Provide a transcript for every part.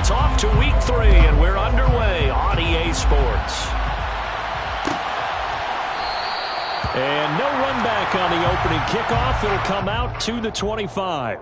It's off to week 3, and we're underway on EA Sports. And no run back on the opening kickoff. It'll come out to the 25.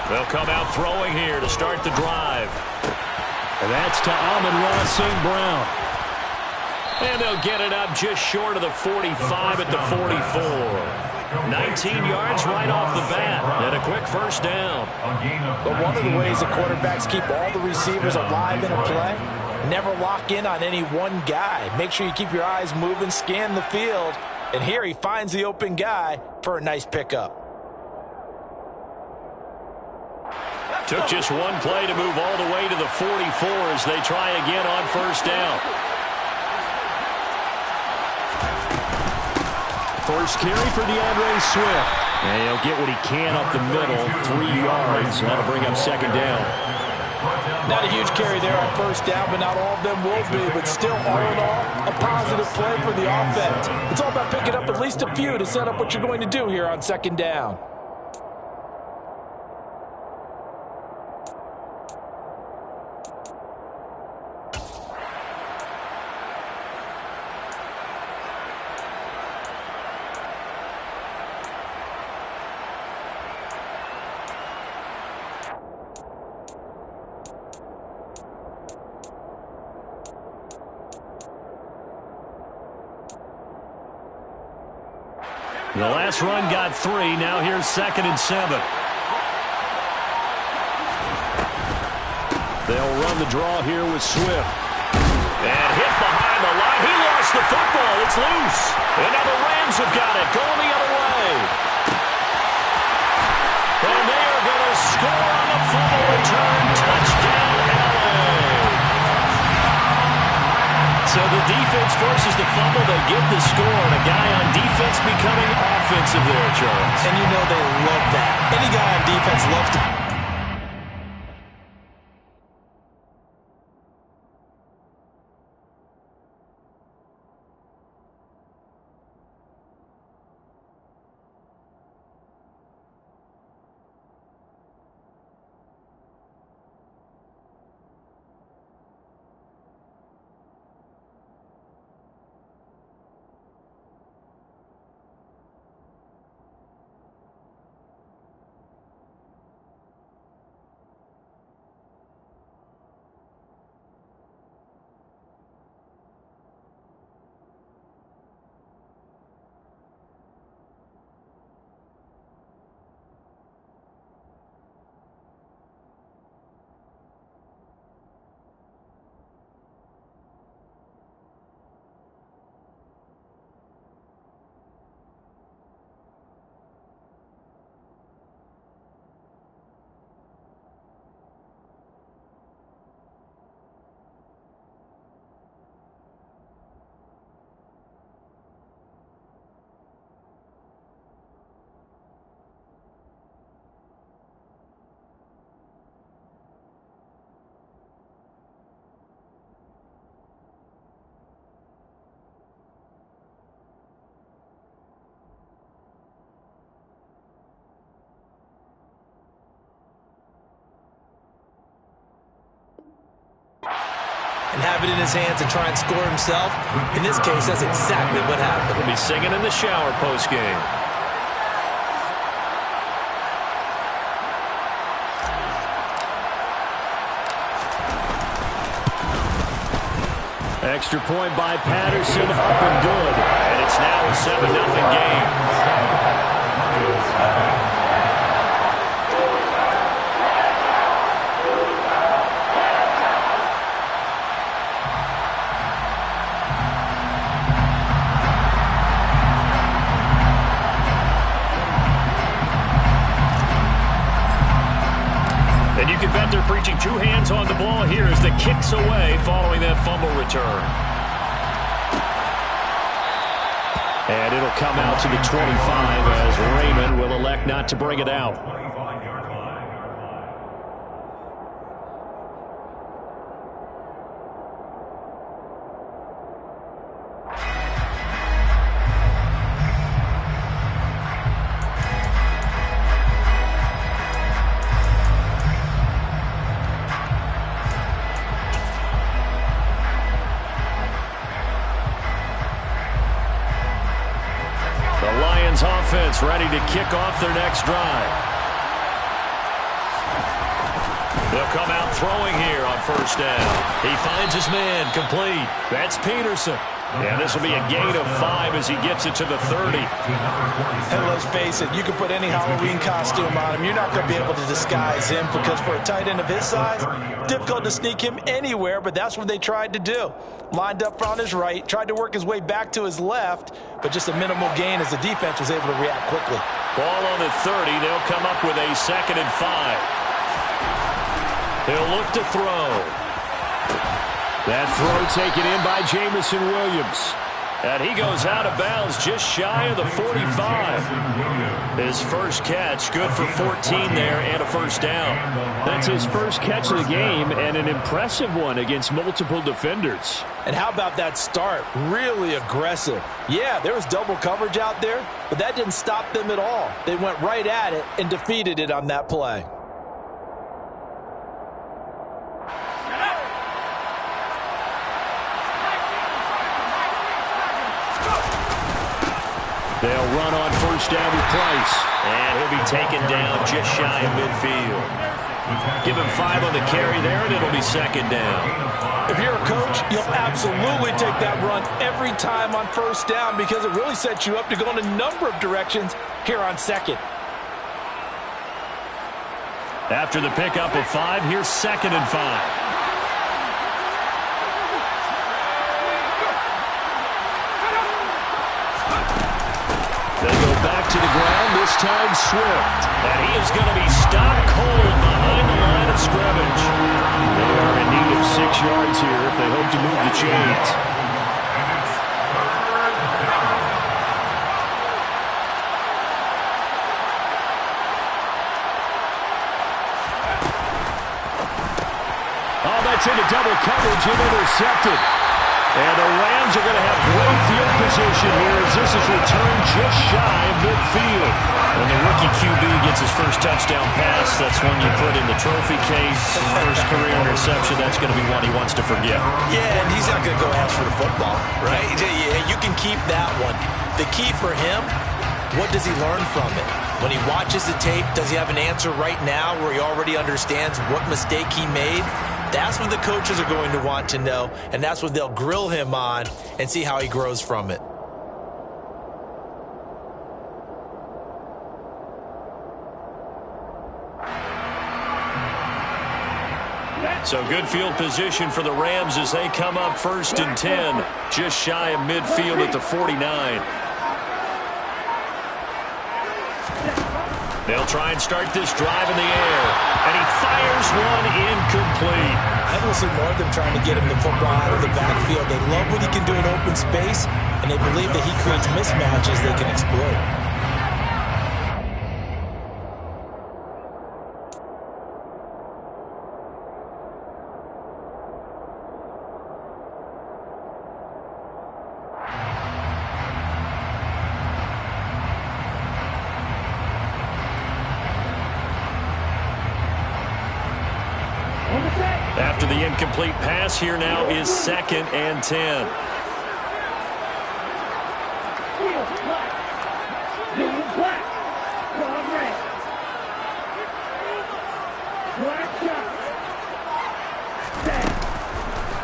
They'll come out throwing here to start the drive. And that's to Amon-Ra St. Brown. And they'll get it up just short of the 45 at the 44. 19 yards right off the bat. And a quick first down. But one of the ways the quarterbacks keep all the receivers alive in a play, never lock in on any one guy. Make sure you keep your eyes moving, scan the field. And here he finds the open guy for a nice pickup. Took just one play to move all the way to the 44 as they try again on first down. First carry for DeAndre Swift. And he'll get what he can up the middle, 3 yards. That'll bring up second down. Not a huge carry there on first down, but not all of them will be. But still, all in all, a positive play for the offense. It's all about picking up at least a few to set up what you're going to do here on second down. The last run got 3. Now here's 2nd and 7. They'll run the draw here with Swift. And hit behind the line. He lost the football. It's loose. And now the Rams have got it. Going the other way. And they are going to score on the fumble return. Touchdown, LA. So the defense forces the fumble. They get the score. And a guy on defense becoming offensive there, Charles. And you know they love that. Any guy on defense loves to... and have it in his hands and try and score himself. In this case, that's exactly what happened. He'll be singing in the shower postgame. Extra point by Patterson, up and good. And it's now a 7-0 game. And you can bet they're preaching two hands on the ball here as the kick's away following that fumble return. And it'll come out to the 25 as Raymond will elect not to bring it out. Offense ready to kick off their next drive. They'll come out throwing here on first down. He finds his man complete. That's Peterson. And this will be a gain of 5 as he gets it to the 30. And let's face it, you can put any Halloween costume on him. You're not going to be able to disguise him because for a tight end of his size, difficult to sneak him anywhere, but that's what they tried to do. Lined up on his right, tried to work his way back to his left, but just a minimal gain as the defense was able to react quickly. Ball on the 30. They'll come up with a 2nd and 5. They'll look to throw. That throw taken in by Jameson Williams. And he goes out of bounds just shy of the 45. His first catch, good for 14 there and a first down. That's his first catch of the game and an impressive one against multiple defenders. And how about that start? Really aggressive. Yeah, there was double coverage out there, but that didn't stop them at all. They went right at it and defeated it on that play. They'll run on first down with Price. And he'll be taken down just shy of midfield. Give him 5 on the carry there, and it'll be 2nd down. If you're a coach, you'll absolutely take that run every time on first down because it really sets you up to go in a number of directions here on 2nd. After the pickup of 5, here's 2nd and 5. They go back to the ground, this time Swift. And he is going to be stopped cold behind the line of scrimmage. They are in need of 6 yards here if they hope to move the chains. Oh, that's into double coverage and intercepted. And the Rams are going to have great field position here as this is returned just shy of midfield. When the rookie QB gets his first touchdown pass, that's one you put in the trophy case. First career interception, that's going to be one he wants to forget. Yeah, and he's not going to go ask for the football, right? Yeah, you can keep that one. The key for him, what does he learn from it? When he watches the tape, does he have an answer right now where he already understands what mistake he made? That's what the coaches are going to want to know, and that's what they'll grill him on and see how he grows from it. So good field position for the Rams as they come up 1st and 10, just shy of midfield at the 49. They'll try and start this drive in the air. And he fires one incomplete. I will see more of them trying to get him the football out of the backfield. They love what he can do in open space, and they believe that he creates mismatches they can exploit. After the incomplete pass, here now is 2nd and 10.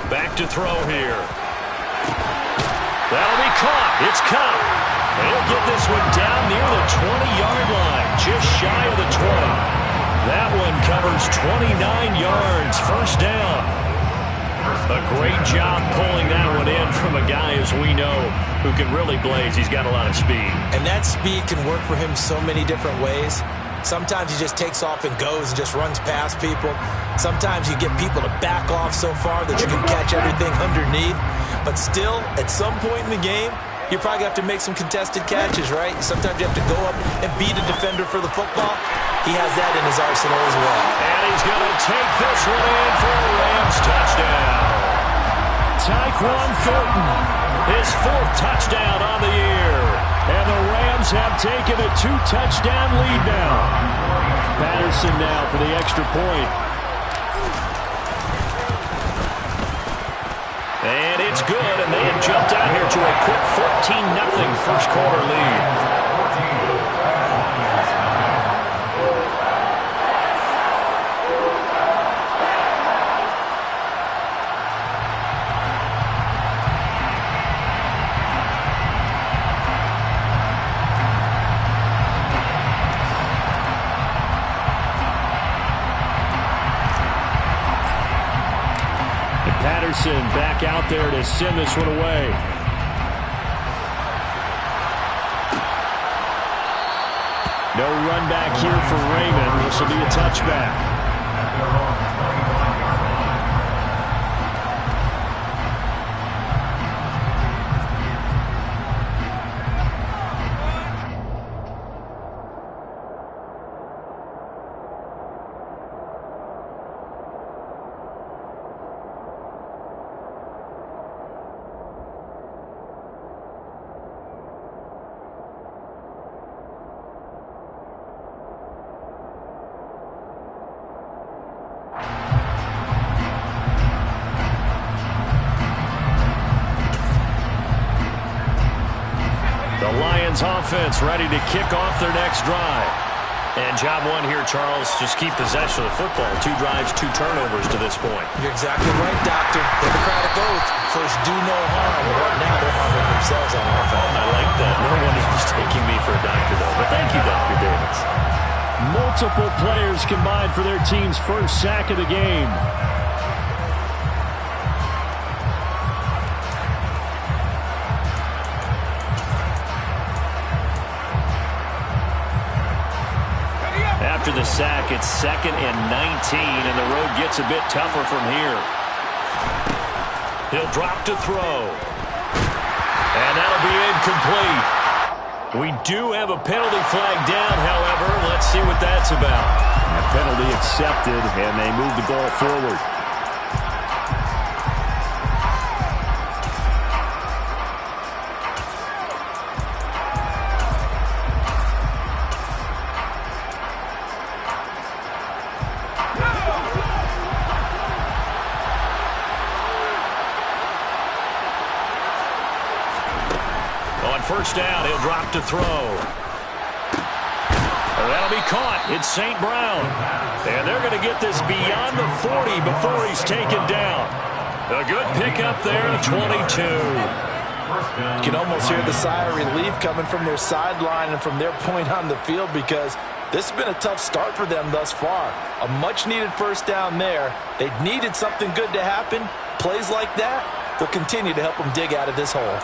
Back to throw here. That'll be caught. It's Kupp. They'll get this one down near the 20-yard line, just shy of the 20. That one covers 29 yards, first down. A great job pulling that one in from a guy, as we know, who can really blaze. He's got a lot of speed. And that speed can work for him so many different ways. Sometimes he just takes off and goes and just runs past people. Sometimes you get people to back off so far that you can catch everything underneath. But still, at some point in the game, you probably have to make some contested catches, right? Sometimes you have to go up and beat a defender for the football. He has that in his arsenal as well. And he's going to take this one in for a Rams touchdown. Tyquan Thornton, his 4th touchdown on the year. And the Rams have taken a 2-touchdown lead now. Patterson now for the extra point. And it's good, and they have jumped out here to a quick 14-0 first quarter lead. Patterson back out there to send this one away. No run back here for Raymond. This will be a touchback. Offense ready to kick off their next drive. And job one here, Charles, just keep possession of the football. 2 drives, 2 turnovers to this point. You're exactly right, Doctor. Hippocratic oath. First, do no harm. And right now, they're harming themselves on offense. I like that. No one is mistaking me for a doctor, though. But thank you, Dr. Davis. Multiple players combined for their team's first sack of the game. After the sack, it's 2nd and 19, and the road gets a bit tougher from here. He'll drop to throw. And that'll be incomplete. We do have a penalty flag down, however. Let's see what that's about. A penalty accepted, and they move the ball forward. First down, he'll drop to throw. That'll be caught. It's St. Brown. And they're going to get this beyond the 40 before he's taken down. A good pickup there, 22. You can almost hear the sigh of relief coming from their sideline and from their point on the field, because this has been a tough start for them thus far. A much-needed first down there. They needed something good to happen. Plays like that will continue to help them dig out of this hole.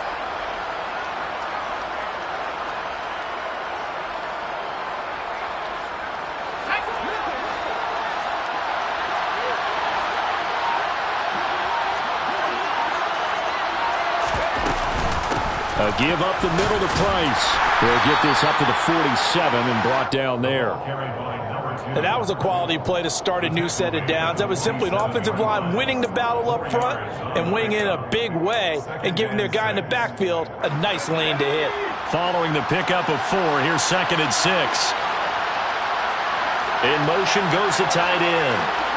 Give up the middle to Price. They'll get this up to the 47 and brought down there. And that was a quality play to start a new set of downs. That was simply an offensive line winning the battle up front and winning in a big way and giving their guy in the backfield a nice lane to hit. Following the pickup of 4, here's 2nd and 6. In motion goes the tight end.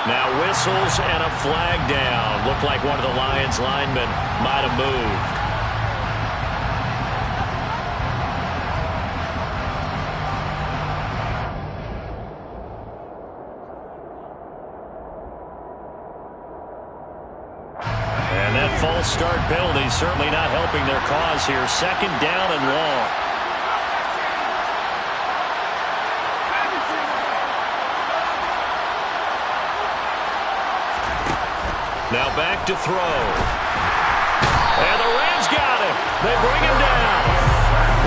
Now whistles and a flag down. Looked like one of the Lions linemen might have moved. And that false start penalty certainly not helping their cause here. 2nd down and long. Now back to throw. And the Rams got him. They bring him down.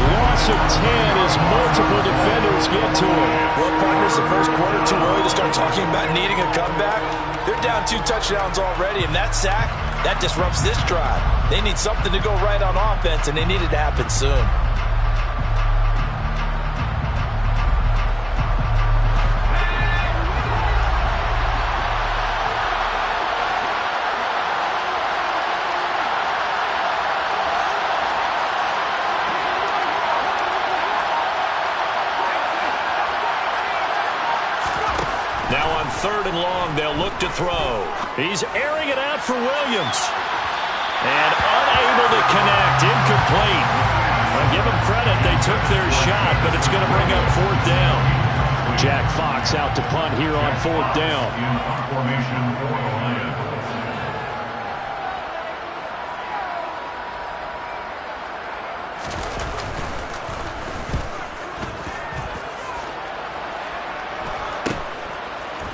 Loss of 10 as multiple defenders get to him. Well, partners, the first quarter too early to start talking about needing a comeback. They're down 2 touchdowns already, and that sack, that disrupts this drive. They need something to go right on offense, and they need it to happen soon. Now on 3rd and long, they'll look to throw. He's airing it out for Williams. And unable to connect, incomplete. I'll give them credit, they took their shot, but it's going to bring up 4th down. Jack Fox out to punt here on 4th down. Formation for the Lions.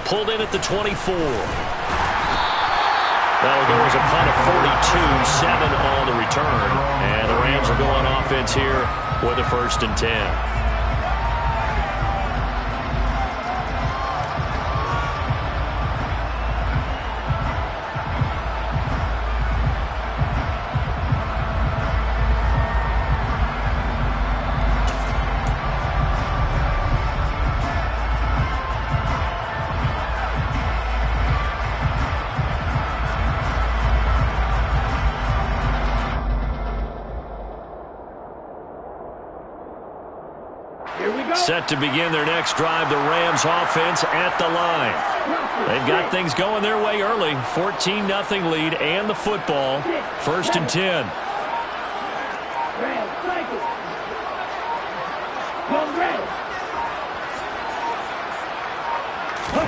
Pulled in at the 24. That'll go as a punt of 42, 7 on the return. And the Rams will go on offense here with a 1st and 10. Set to begin their next drive, the Rams offense at the line. They've got things going their way early. 14-0 lead and the football. 1st and 10.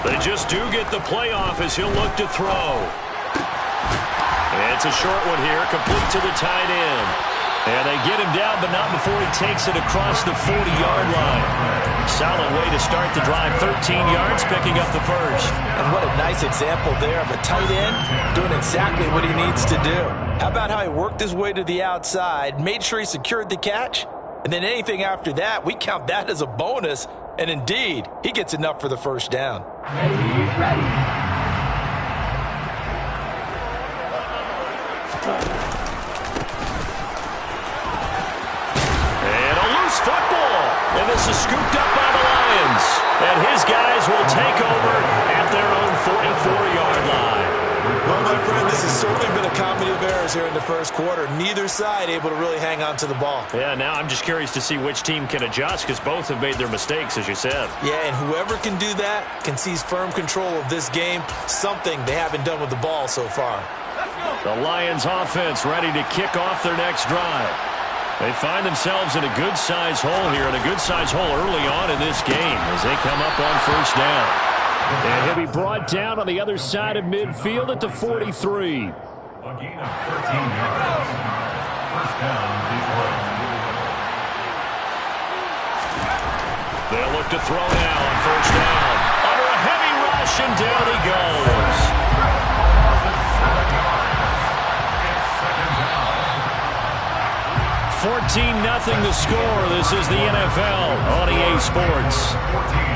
They just do get the playoff as he'll look to throw. And it's a short one here, complete to the tight end. And they get him down, but not before he takes it across the 40-yard line. Solid way to start the drive. 13 yards, picking up the first. And what a nice example there of a tight end doing exactly what he needs to do. How about how he worked his way to the outside, made sure he secured the catch, and then anything after that, we count that as a bonus. And indeed, he gets enough for the first down. Ready. Football, and this is scooped up by the Lions, and his guys will take over at their own 44-yard line. Well, my friend, this has certainly been a comedy of errors here in the first quarter. Neither side able to really hang on to the ball. Yeah, now I'm just curious to see which team can adjust, because both have made their mistakes, as you said. Yeah, and whoever can do that can seize firm control of this game, something they haven't done with the ball so far. The Lions offense ready to kick off their next drive. They find themselves in a good-sized hole here, and a good-sized hole early on in this game as they come up on 1st down. And he'll be brought down on the other side of midfield at the 43. A gain of 13 yards. 1st down, Detroit. They'll look to throw now on 1st down. Under a heavy rush, and down he goes. 14-0 the score. This is the NFL on EA Sports. 14.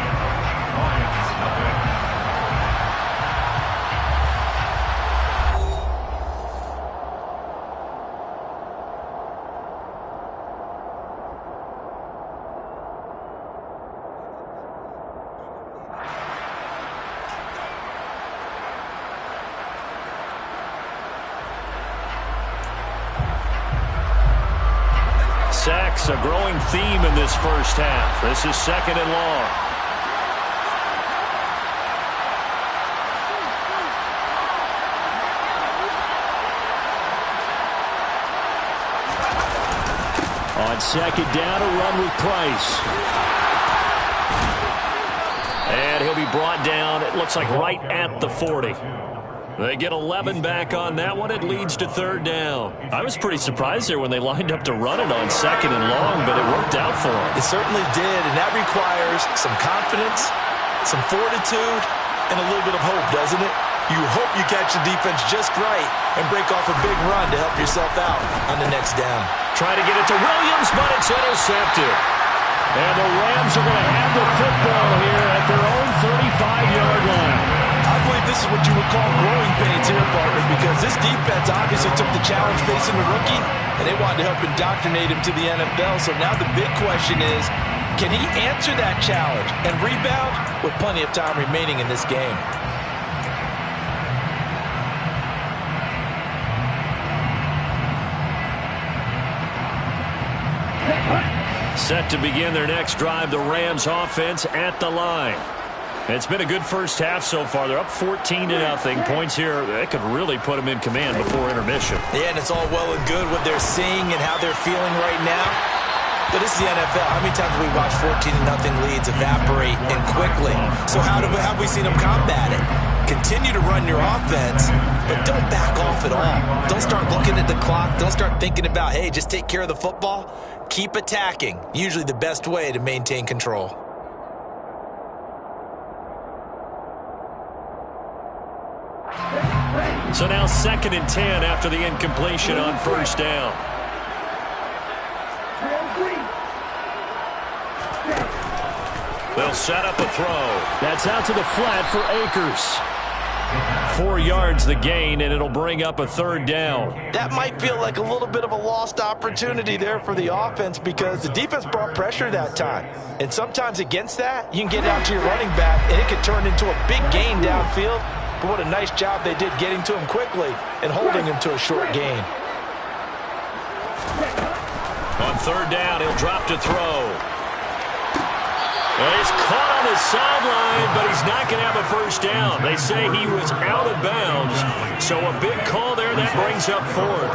Sacks, a growing theme in this first half. This is 2nd and long. On 2nd down, a run with Price. And he'll be brought down, it looks like right at the 40. They get 11 back on that one. It leads to 3rd down. I was pretty surprised there when they lined up to run it on 2nd and long, but it worked out for them. It certainly did, and that requires some confidence, some fortitude, and a little bit of hope, doesn't it? You hope you catch the defense just right and break off a big run to help yourself out on the next down. Trying to get it to Williams, but it's intercepted. And the Rams are going to have the football here at their own 35-yard line. I believe this is what you would call growing pains here, partner, because this defense obviously took the challenge facing the rookie, and they wanted to help indoctrinate him to the NFL. So now the big question is, can he answer that challenge and rebound with plenty of time remaining in this game? Set to begin their next drive, the Rams offense at the line. It's been a good first half so far. They're up 14-0. Points here, they could really put them in command before intermission. Yeah, and it's all well and good what they're seeing and how they're feeling right now. But this is the NFL. How many times have we watched 14-0 leads evaporate and quickly? So have we seen them combat it? Continue to run your offense, but don't back off at all. Don't start looking at the clock. Don't start thinking about, hey, just take care of the football. Keep attacking. Usually the best way to maintain control. So now 2nd and 10 after the incompletion on first down. They'll set up a throw. That's out to the flat for Akers. 4 yards the gain, and it'll bring up a 3rd down. That might feel like a little bit of a lost opportunity there for the offense because the defense brought pressure that time. And sometimes against that, you can get out to your running back, and it could turn into a big gain downfield. But what a nice job they did getting to him quickly and holding him to a short gain. On 3rd down, he'll drop to throw. And he's caught on the sideline, but he's not going to have a first down. They say he was out of bounds. So a big call there that brings up 4th.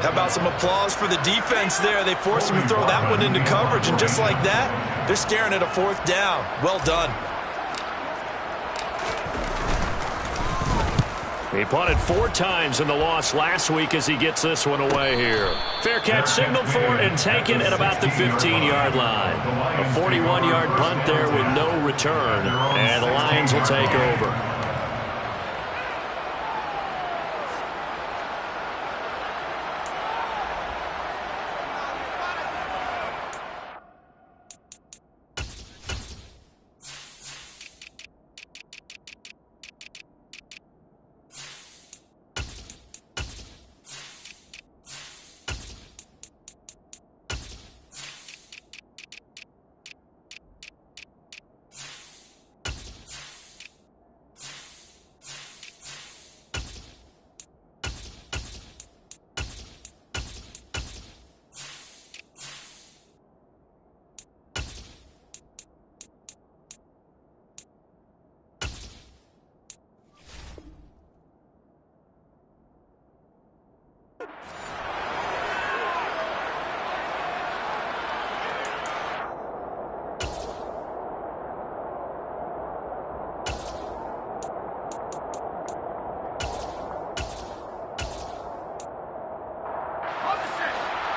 How about some applause for the defense there? They forced him to throw that one into coverage, and just like that, they're staring at a 4th down. Well done. He punted 4 times in the loss last week as he gets this one away here. Fair catch signaled for and taken at about the 15-yard line. A 41-yard punt there with no return, and the Lions will take over.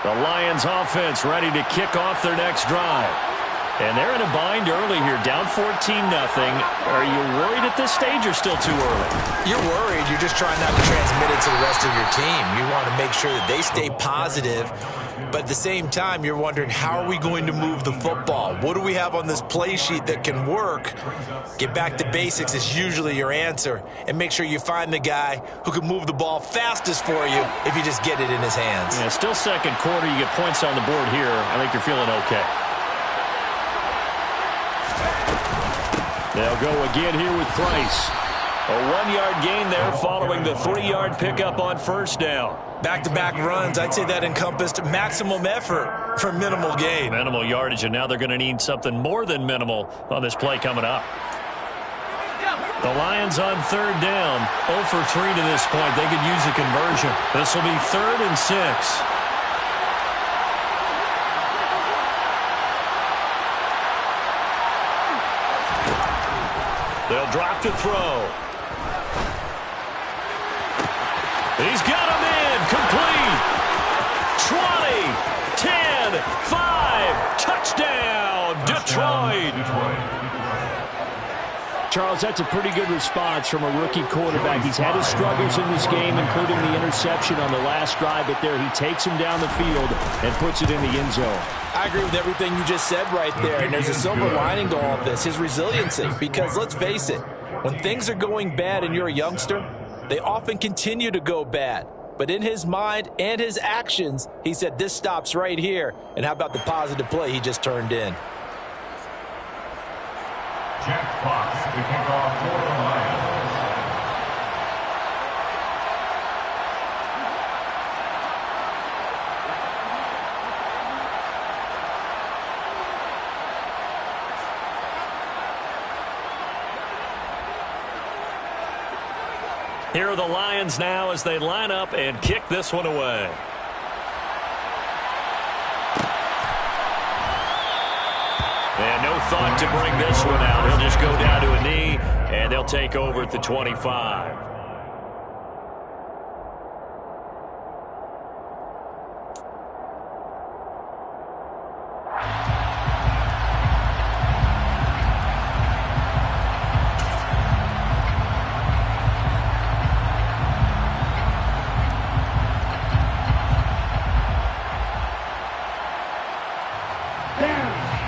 The Lions offense ready to kick off their next drive. And they're in a bind early here, down 14-0. Are you worried at this stage or still too early? You're worried. You're just trying not to transmit it to the rest of your team. You want to make sure that they stay positive. But at the same time, you're wondering, how are we going to move the football? What do we have on this play sheet that can work? Get back to basics is usually your answer. And make sure you find the guy who can move the ball fastest for you if you just get it in his hands. Yeah, still second quarter. You get points on the board here. I think you're feeling okay. They'll go again here with Price. A 1-yard gain there following the 3-yard pickup on first down. Back-to-back runs, I'd say that encompassed maximum effort for minimal gain. Minimal yardage, and now they're going to need something more than minimal on this play coming up. The Lions on 3rd down, 0 for 3 to this point. They could use a conversion. This will be 3rd and 6. They'll drop to throw. He's got him in. Complete. 20, 10, 5. Touchdown, Detroit. Charles, that's a pretty good response from a rookie quarterback. He's had his struggles in this game, including the interception on the last drive, but there he takes him down the field and puts it in the end zone. I agree with everything you just said right there, and there's a silver lining to all of this, his resiliency, because let's face it, when things are going bad and you're a youngster, they often continue to go bad. But in his mind and his actions, he said, this stops right here. And how about the positive play he just turned in? Jack Fox to kick off for the Lions. Here are the Lions now as they line up and kick this one away. And no thought to bring this one out. He'll just go down to a knee, and they'll take over at the 25.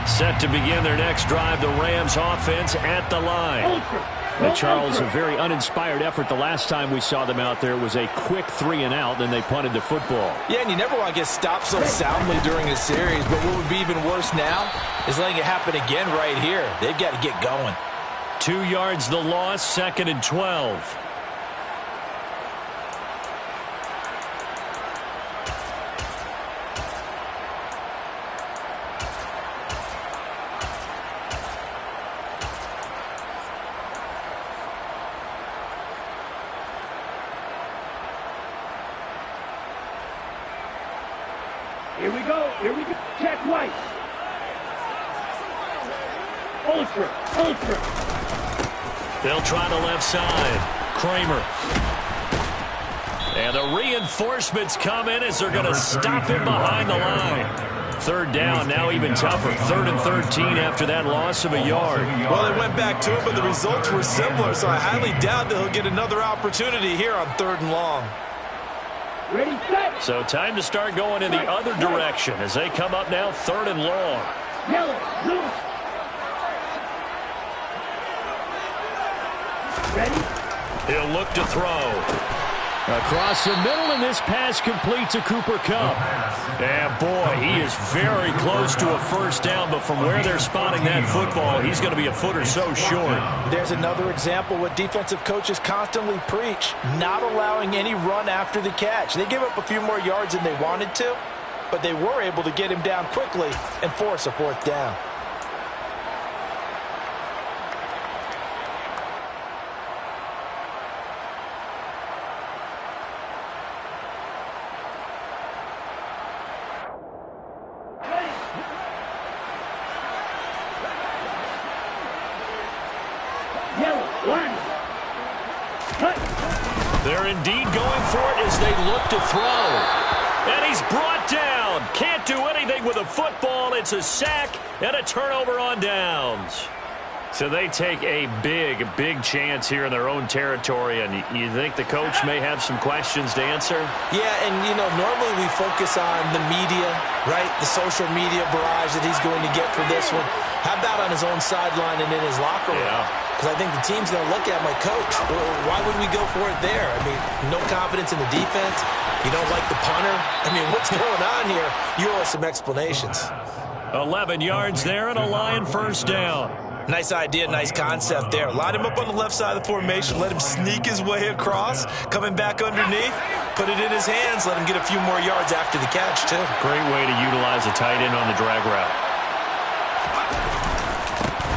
Set to begin their next drive, the Rams offense at the line. Now, Charles, a very uninspired effort the last time we saw them out there. It was a quick 3-and-out, then they punted the football. Yeah, and you never want to get stopped so soundly during a series, but what would be even worse now is letting it happen again right here. They've got to get going. 2 yards the loss, 2nd and 12. Here we go. Here we go. Jack White. Ultra. They'll try the left side. Kramer. And the reinforcements come in as they're going to stop him behind the line. 3rd down, now even tougher. 3rd and 13 after that loss of a yard. Well, they went back to it, but the results were similar, so I highly doubt that he'll get another opportunity here on 3rd and long. Ready, set. So time to start going in the other direction as they come up now 3rd and long. Yellow, blue. Ready? He'll look to throw. Across the middle, and this pass complete to Cooper Kupp. And boy, he is very close to a 1st down, but from where they're spotting that football, he's going to be a foot or so short. There's another example what defensive coaches constantly preach, not allowing any run after the catch. They gave up a few more yards than they wanted to, but they were able to get him down quickly and force a 4th down. They're indeed going for it as they look to throw. And he's brought down. Can't do anything with a football. It's a sack and a turnover on downs. So they take a big chance here in their own territory, and you think the coach may have some questions to answer? Yeah, and, normally we focus on the media, right? The social media barrage that he's going to get for this one. How about on his own sideline and in his locker room? Yeah. Because I think the team's going to look at my coach. Why would we go for it there? I mean, no confidence in the defense. You don't like the punter. I mean, what's going on here? You owe us some explanations. 11 yards there and a Lion 1st down. Nice idea, nice concept there. Line him up on the left side of the formation. Let him sneak his way across. Coming back underneath. Put it in his hands. Let him get a few more yards after the catch, too. Great way to utilize a tight end on the drag route.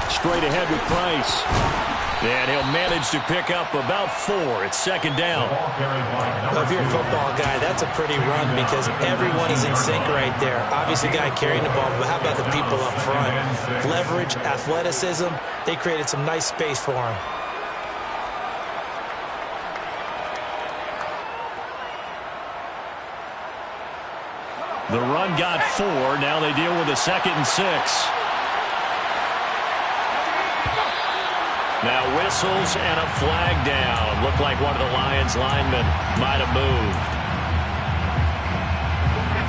Straight ahead with Price. And he'll manage to pick up about 4. It's 2nd down. Well, if you're a football guy, that's a pretty run because everyone is in sync right there. Obviously, guy carrying the ball, but how about the people up front? Leverage, athleticism, they created some nice space for him. The run got 4. Now they deal with a 2nd and 6. Now whistles and a flag down. Looked like one of the Lions linemen might have moved.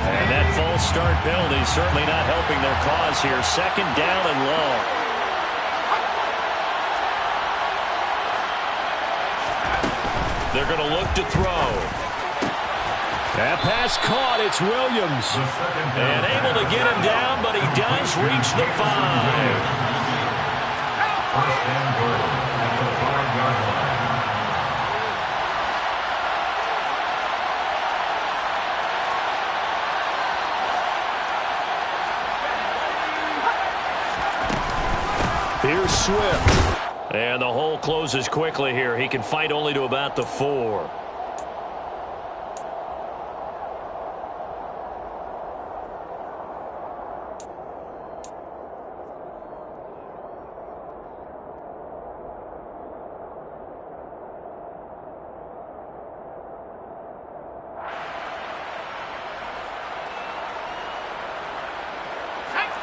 And that false start penalty certainly not helping their cause here. Second down and long. They're going to look to throw. That pass caught. It's Williams. And able to get him down, but he does reach the 5. First and goal at the 5-yard line. Here's Swift. And the hole closes quickly here. He can fight only to about the 4.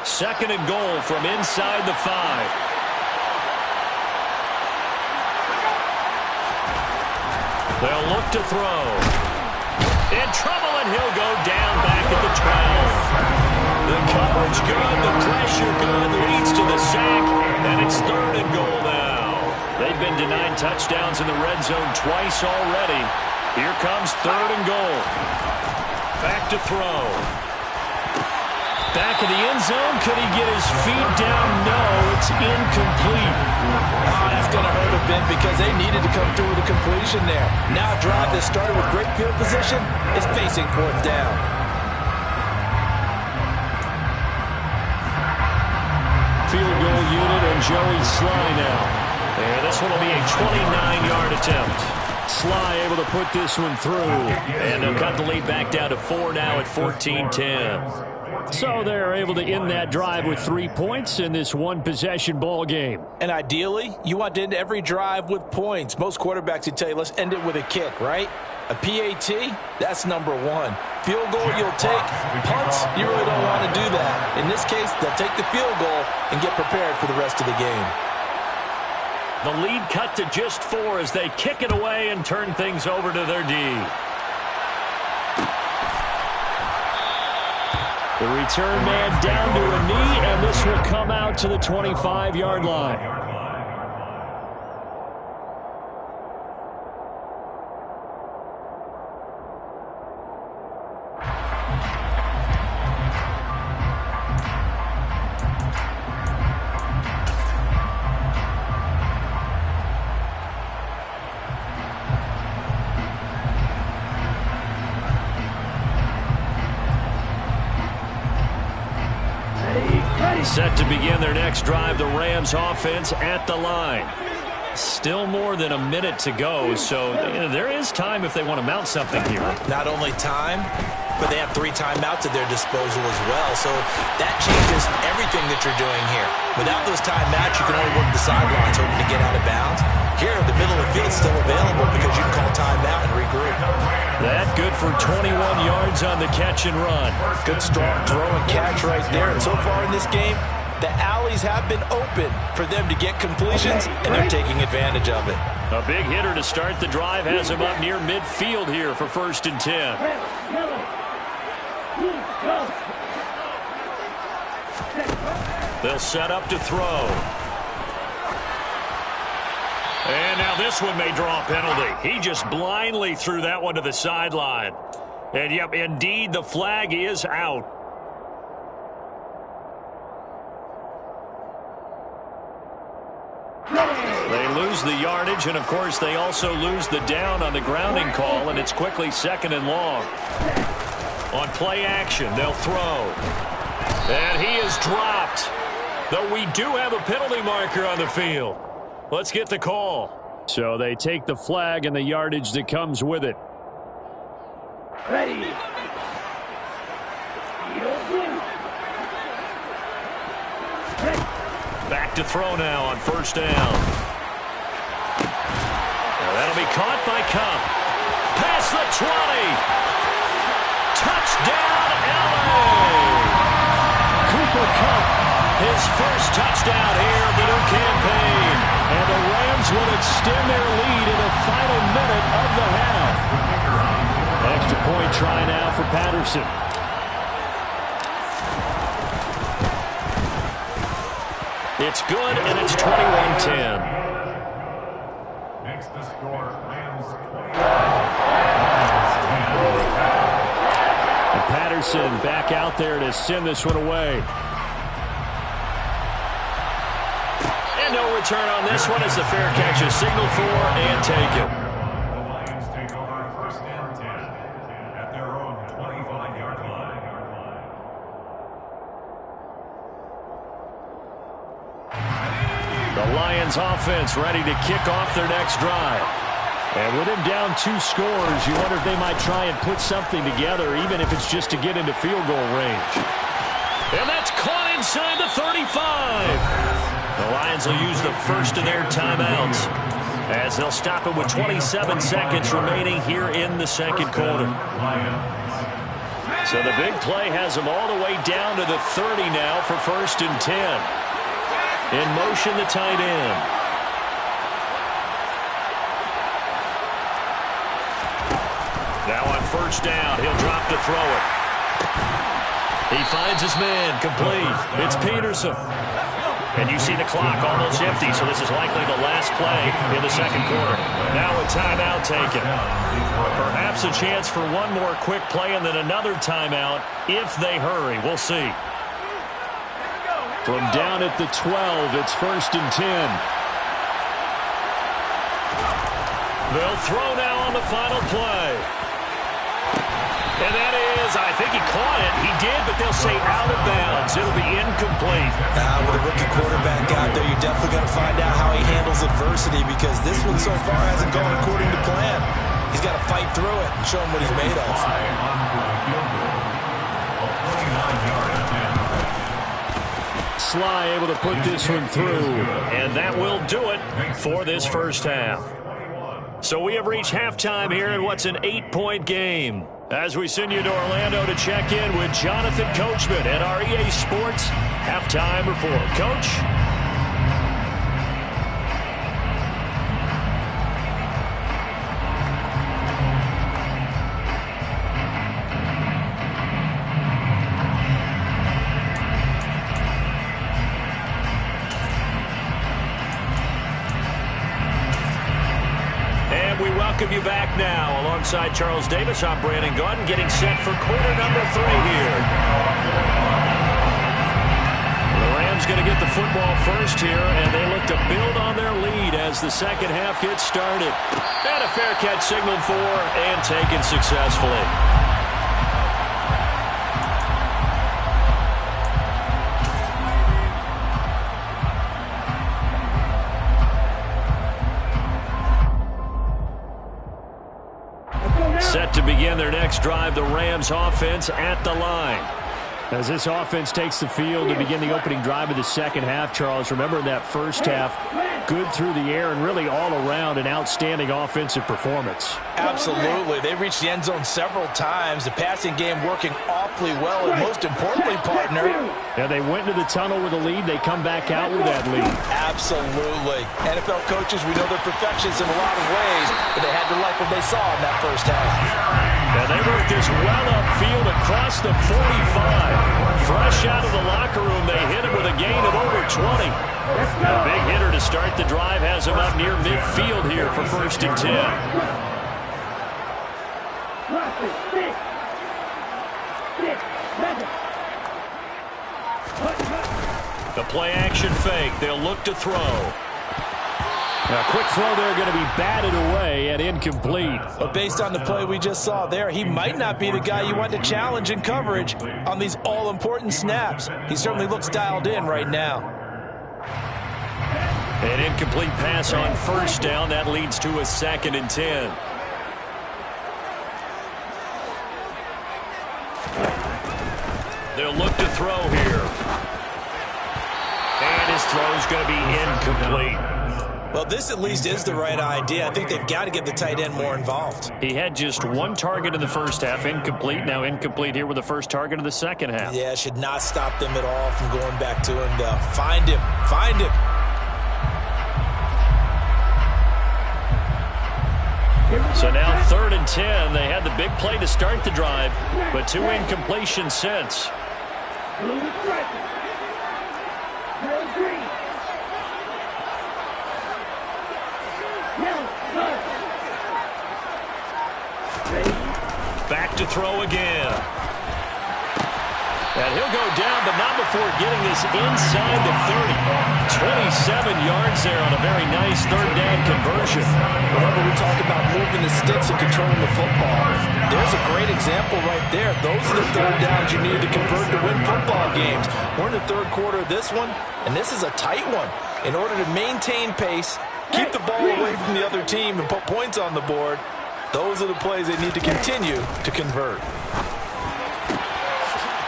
Second and goal from inside the 5. They'll look to throw. In trouble, and he'll go down back at the 12. The coverage good, the pressure good, leads to the sack, and it's third and goal now. They've been denied touchdowns in the red zone twice already. Here comes third and goal. Back to throw. Back in the end zone. Could he get his feet down? No, it's incomplete. Oh, that's going to hurt a bit because they needed to come through with a completion there. Now a drive that started with great field position is facing fourth down. Field goal unit and Joey Sly now. And this one will be a 29-yard attempt. Sly able to put this one through. And they'll cut the lead back down to 4 now at 14-10. So they're able to end that drive with 3 points in this one-possession ball game. And ideally, you want to end every drive with points. Most quarterbacks would tell you, let's end it with a kick, right? A PAT, that's number 1. Field goal you'll take. Punts, you really don't want to do that. In this case, they'll take the field goal and get prepared for the rest of the game. The lead cut to just 4 as they kick it away and turn things over to their D. The return man down to a knee, and this will come out to the 25-yard line. Set to begin their next drive, the Rams offense at the line. Still more than a minute to go, so there is time if they want to mount something here. Not only time, but they have 3 timeouts at their disposal as well, so that changes everything that you're doing here. Without those timeouts, you can only work the sidelines hoping to get out of bounds. Here, the middle of the field is still available because you can call timeout and regroup. That good for 21 yards on the catch and run. Good strong throw and catch right there. And so far in this game, the alleys have been open for them to get completions, and they're taking advantage of it. A big hitter to start the drive has him up near midfield here for 1st and 10. They'll set up to throw. And now this one may draw a penalty. He just blindly threw that one to the sideline. And, yep, indeed, the flag is out. They lose the yardage, and, of course, they also lose the down on the grounding call, and it's quickly 2nd and long. On play action, they'll throw. And he is dropped. Though we do have a penalty marker on the field. Let's get the call. So they take the flag and the yardage that comes with it. Ready. Back to throw now on 1st down. Now that'll be caught by Kupp. Past the 20. Touchdown, LA. Cooper Kupp, his first touchdown here of the new campaign. And the Rams Rams will extend their lead in the final minute of the half. Extra point try now for Patterson. It's good, and it's 21-10. Makes the score Rams 21. And Patterson back out there to send this one away. And no return on this one as the fair catch is signaled for and taken. The Lions take over first and 10 at their own 25-yard line. The Lions offense ready to kick off their next drive. And with him down 2 scores, you wonder if they might try and put something together, even if it's just to get into field goal range. And that's caught inside the 35. The Lions will use the first of their timeouts as they'll stop it with 27 seconds remaining here in the second quarter. So the big play has them all the way down to the 30 now for first and 10. In motion, the tight end. Now on first down, he'll drop to throw it. He finds his man, complete. It's Peterson. And you see the clock almost empty, so this is likely the last play in the second quarter. Now a timeout taken. Perhaps a chance for one more quick play and then another timeout if they hurry. We'll see. From down at the 12, it's first and 10. They'll throw now on the final play. And that is, I think he caught it. He did, but they'll say out of bounds. It'll be incomplete. With a rookie quarterback out there, you're definitely going to find out how he handles adversity because this one so far hasn't gone according to plan. He's got to fight through it and show him what he's made of. Sly able to put this one through. And that will do it for this first half. So we have reached halftime here in what's an 8-point game. As we send you to Orlando to check in with Jonathan Coachman at our EA Sports Halftime Report. Coach? Welcome you back now. Alongside Charles Davis, I'm Brandon Gaudin, getting set for quarter number 3 here. The Rams going to get the football first here, and they look to build on their lead as the second half gets started. And a fair catch signaled for and taken successfully. Set to begin their next drive, the Rams offense at the line. As this offense takes the field to begin the opening drive of the second half, Charles, remember in that first half, good through the air and really all around an outstanding offensive performance. Absolutely. They reached the end zone several times. The passing game working awfully well, and most importantly, partner. Yeah, they went into the tunnel with a lead. They come back out with that lead. Absolutely. NFL coaches, we know they're perfectionists in a lot of ways, but they had to like what they saw in that first half. And they worked this well upfield across the 45. Fresh out of the locker room, they hit him with a gain of over 20. A big hitter to start the drive has him up near midfield here for first and 10. The play action fake. They'll look to throw. A quick throw there going to be batted away and incomplete. But based on the play we just saw there, he might not be the guy you want to challenge in coverage on these all-important snaps. He certainly looks dialed in right now. An incomplete pass on first down. That leads to a second and 10. They'll look to throw here. And his throw's going to be incomplete. Well, this at least is the right idea. I think they've got to get the tight end more involved. He had just one target in the first half, incomplete. Now incomplete here with the first target of the second half. Yeah, should not stop them at all from going back to him. Find him. Find him. So now 3rd and 10. They had the big play to start the drive, but 2 incompletions since. Back to throw again. And he'll go down, but not before getting this inside the 30. 27 yards there on a very nice 3rd down conversion. Whenever we talk about moving the sticks and controlling the football, there's a great example right there. Those are the 3rd downs you need to convert to win football games. We're in the 3rd quarter of this one, and this is a tight one. In order to maintain pace, keep the ball away from the other team, and put points on the board, those are the plays they need to continue to convert.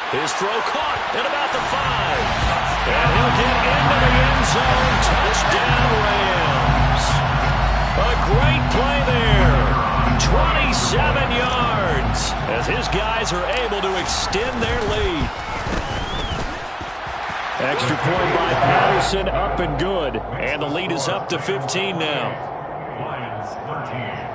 His throw caught at about the 5. And he'll get into the end zone. Touchdown, Rams. A great play there. 27 yards as his guys are able to extend their lead. Extra point by Patterson, up and good. And the lead is up to 15 now. Lions 13.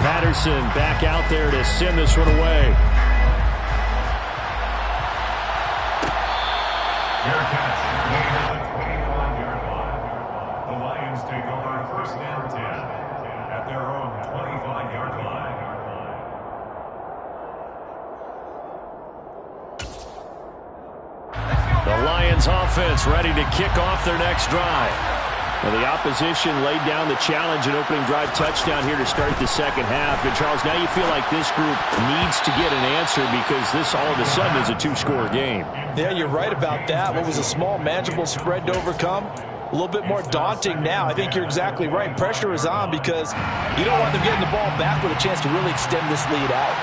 Patterson back out there to send this one away. Fair catch. Made at the 25-yard line. The Lions take over 1st and 10 at their own 25-yard line. The Lions offense ready to kick off their next drive. Well, the opposition laid down the challenge and opening drive touchdown here to start the 2nd half. And, Charles, now you feel like this group needs to get an answer because this all of a sudden is a 2-score game. Yeah, you're right about that. What was a small, manageable spread to overcome? A little bit more daunting now. I think you're exactly right. Pressure is on because you don't want them getting the ball back with a chance to really extend this lead out.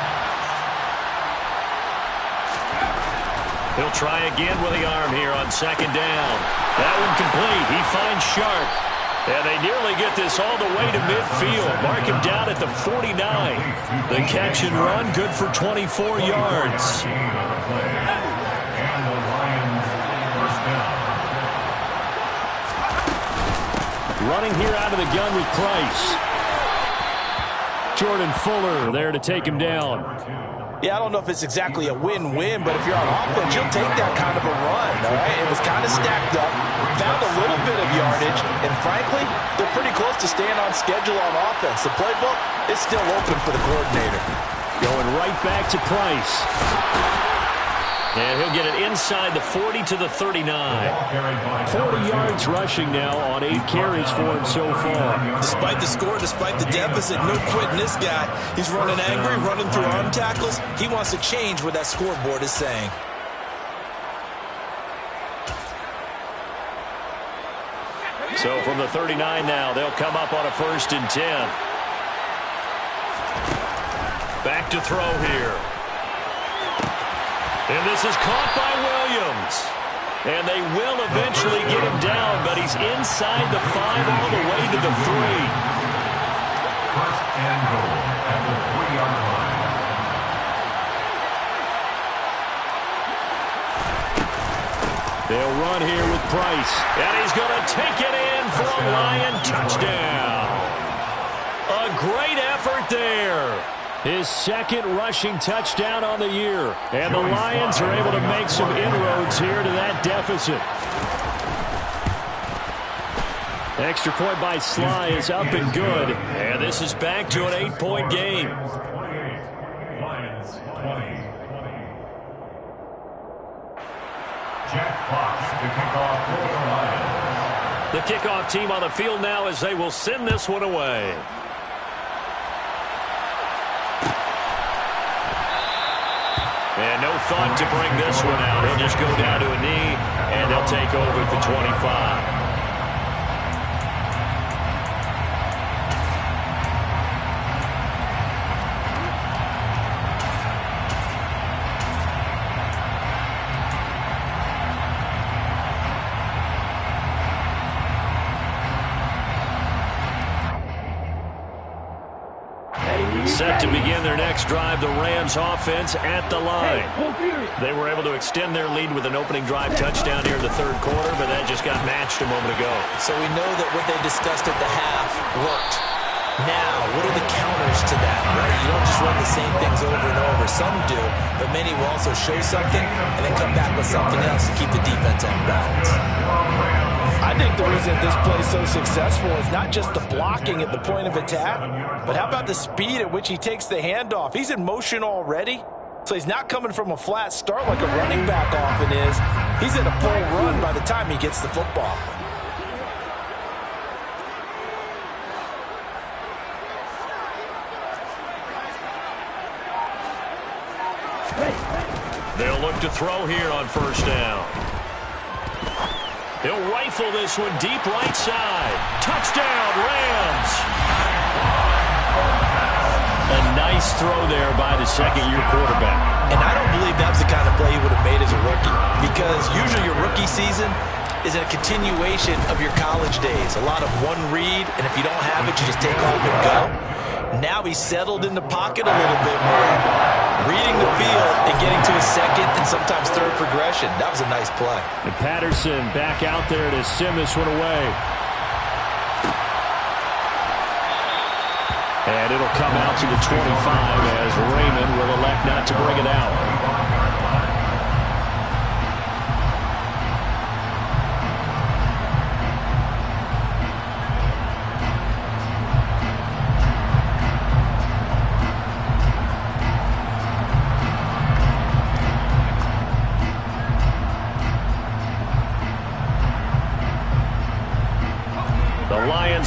He'll try again with the arm here on 2nd down. That one complete. He finds Sharp. And they nearly get this all the way to midfield. Mark him down at the 49. The catch and run, good for 24 yards. Running here out of the gun with Price. Jordan Fuller there to take him down. Yeah, I don't know if it's exactly a win-win, but if you're on offense, you'll take that kind of a run, all right? It was kind of stacked up, found a little bit of yardage, and frankly, they're pretty close to staying on schedule on offense. The playbook is still open for the coordinator. Going right back to Price. And he'll get it inside the 40 to the 39. 40 yards rushing now on 8 carries for him so far. Despite the score, despite the deficit, no quitting this guy. He's running angry, running through arm tackles. He wants to change what that scoreboard is saying. So from the 39 now, they'll come up on a 1st and 10. Back to throw here. And this is caught by Williams. And they will eventually get him down, but he's inside the 5 all the way to the 3. 1st and goal at the 3-yard line. They'll run here with Price. And he's going to take it in for a Lion touchdown. A great effort there. His 2nd rushing touchdown on the year. And the Lions are able to make some inroads here to that deficit. Extra point by Sly is up and good. And this is back to an 8-point game. Lions 20. Jack Fox to kick off for the Lions. The kickoff team on the field now as they will send this one away. And no thought to bring this one out. He'll just go down to a knee, and they'll take over at the 25. Set to begin their next drive, the Rams offense at the line. They were able to extend their lead with an opening drive touchdown here in the third quarter, but that just got matched a moment ago. So we know that what they discussed at the half worked. Now, what are the counters to that, right? You don't just run the same things over and over. Some do, but many will also show something and then come back with something else to keep the defense on balance. I think the reason this play is so successful is not just the blocking at the point of attack, but how about the speed at which he takes the handoff? He's in motion already, so he's not coming from a flat start like a running back often is. He's in a full run by the time he gets the football. They'll look to throw here on first down. He'll rifle this one deep right side. Touchdown, Rams! A nice throw there by the second-year quarterback. And I don't believe that was the kind of play he would have made as a rookie, because usually your rookie season is a continuation of your college days. A lot of one read, and if you don't have it, you just take off and go. Now he's settled in the pocket a little bit more, reading the field and getting to his second and sometimes third progression. That was a nice play. And Patterson back out there to send this one away. And it'll come out to the 25 as Raymond will elect not to bring it out.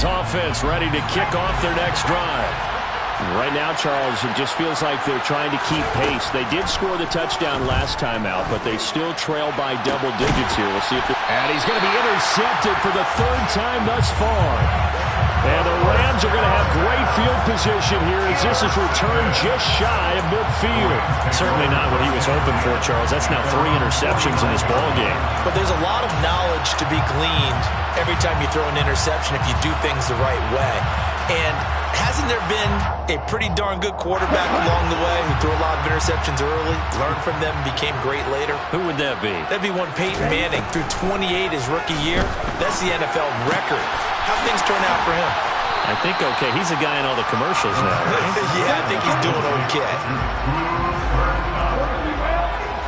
Offense ready to kick off their next drive. Right now, Charles, it just feels like they're trying to keep pace. They did score the touchdown last time out, but they still trail by double digits here. We'll see if and he's going to be intercepted for the third time thus far. And the Rams are going to have great field position here as this is returned just shy of midfield. Certainly not what he was hoping for, Charles. That's now 3 interceptions in this ballgame. But there's a lot of knowledge to be gleaned every time you throw an interception if you do things the right way. And hasn't there been a pretty darn good quarterback along the way who threw a lot of interceptions early, learned from them, became great later? Who would that be? That'd be one Peyton Manning. Threw 28 his rookie year. That's the NFL record. How'd things turn out for him? I think okay. He's a guy in all the commercials now, right? Yeah, I think he's doing okay.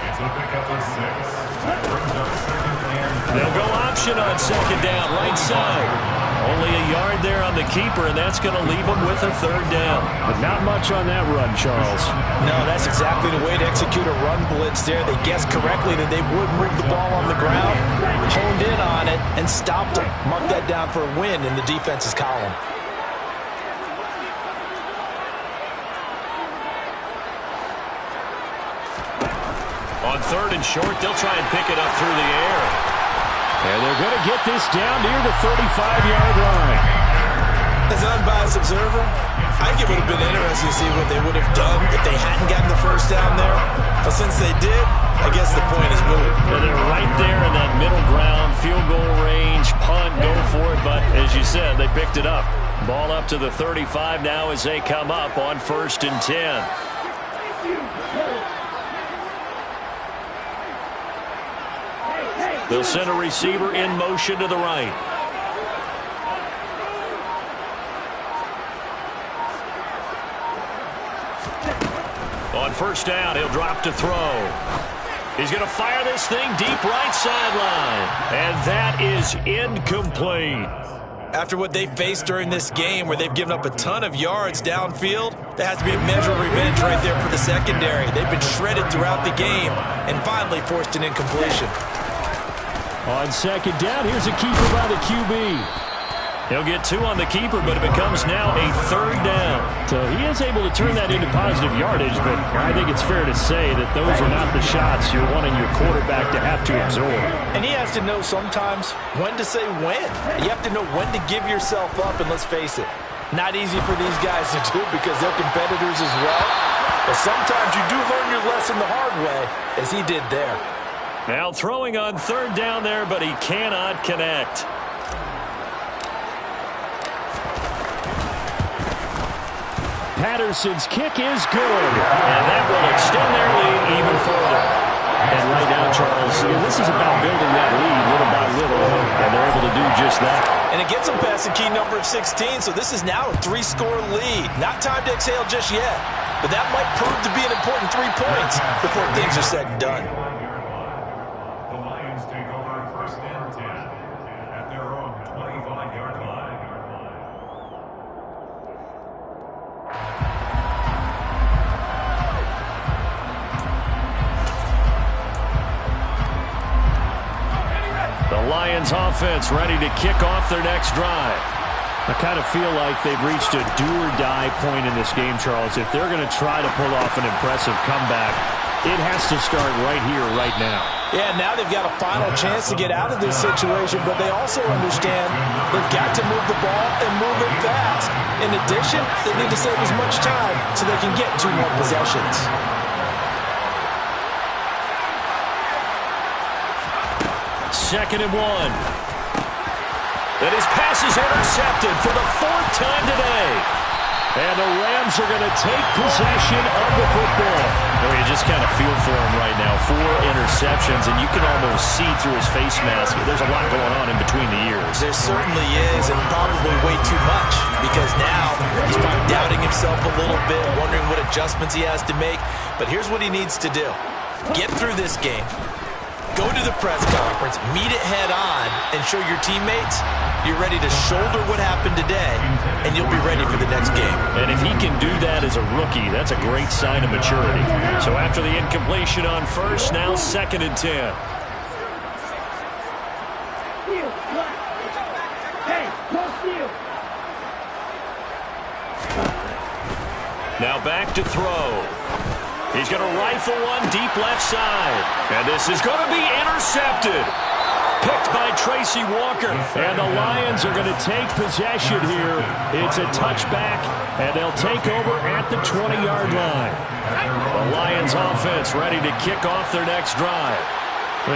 It's a pickup of 6. That brings up second and They'll go option on second down, right side. Only a yard there on the keeper, and that's going to leave them with a third down. But not much on that run, Charles. No, that's exactly the way to execute a run blitz there. They guessed correctly that they would move the ball on the ground, honed in on it, and stopped them. Mark that down for a win in the defense's column. On third and short, they'll try and pick it up through the air. And they're going to get this down near the 35-yard line. As an unbiased observer, I think it would have been interesting to see what they would have done if they hadn't gotten the first down there. But since they did, I guess the point is moot. And they're right there in that middle ground, field goal range, punt, go for it. But as you said, they picked it up. Ball up to the 35 now as they come up on 1st and 10. They'll send a receiver in motion to the right. On first down, he'll drop to throw. He's going to fire this thing deep right sideline. And that is incomplete. After what they faced during this game where they've given up a ton of yards downfield, there has to be a measure of revenge right there for the secondary. They've been shredded throughout the game and finally forced an incompletion. On second down, here's a keeper by the QB. He'll get 2 on the keeper, but it becomes now a third down. So he is able to turn that into positive yardage, but I think it's fair to say that those are not the shots you're wanting your quarterback to have to absorb. And he has to know sometimes when to say when. You have to know when to give yourself up, and let's face it, not easy for these guys to do because they're competitors as well. But sometimes you do learn your lesson the hard way, as he did there. Now throwing on third down there, but he cannot connect. Patterson's kick is good. And that will extend their lead even further. And right now, Charles, this is about building that lead little by little, and they're able to do just that. And it gets them past the key number of 16, so this is now a 3-score lead. Not time to exhale just yet, but that might prove to be an important 3 points before things are said and done. The Lions take over first and 10 at their own 25-yard line. The Lions offense ready to kick off their next drive. I kind of feel like they've reached a do-or-die point in this game, Charles. If they're going to try to pull off an impressive comeback, it has to start right here, right now. Yeah, now they've got a final chance to get out of this situation, but they also understand they've got to move the ball and move it fast. In addition, they need to save as much time so they can get 2 more possessions. Second and 1. And his pass is intercepted for the 4th time today. And the Rams are going to take possession of the football. You just kind of feel for him right now. 4 interceptions, and you can almost see through his face mask. There's a lot going on in between the ears. There certainly is, and probably way too much, because now he's probably doubting himself a little bit, wondering what adjustments he has to make. But here's what he needs to do. Get through this game. Go to the press conference, meet it head on, and show your teammates you're ready to shoulder what happened today, and you'll be ready for the next game. And if he can do that as a rookie, that's a great sign of maturity. So after the incompletion on first, now 2nd and 10. Now back to throw. He's going to rifle one deep left side. And this is going to be intercepted. Picked by Tracy Walker. And the Lions are going to take possession here. It's a touchback, and they'll take over at the 20-yard line. The Lions offense ready to kick off their next drive.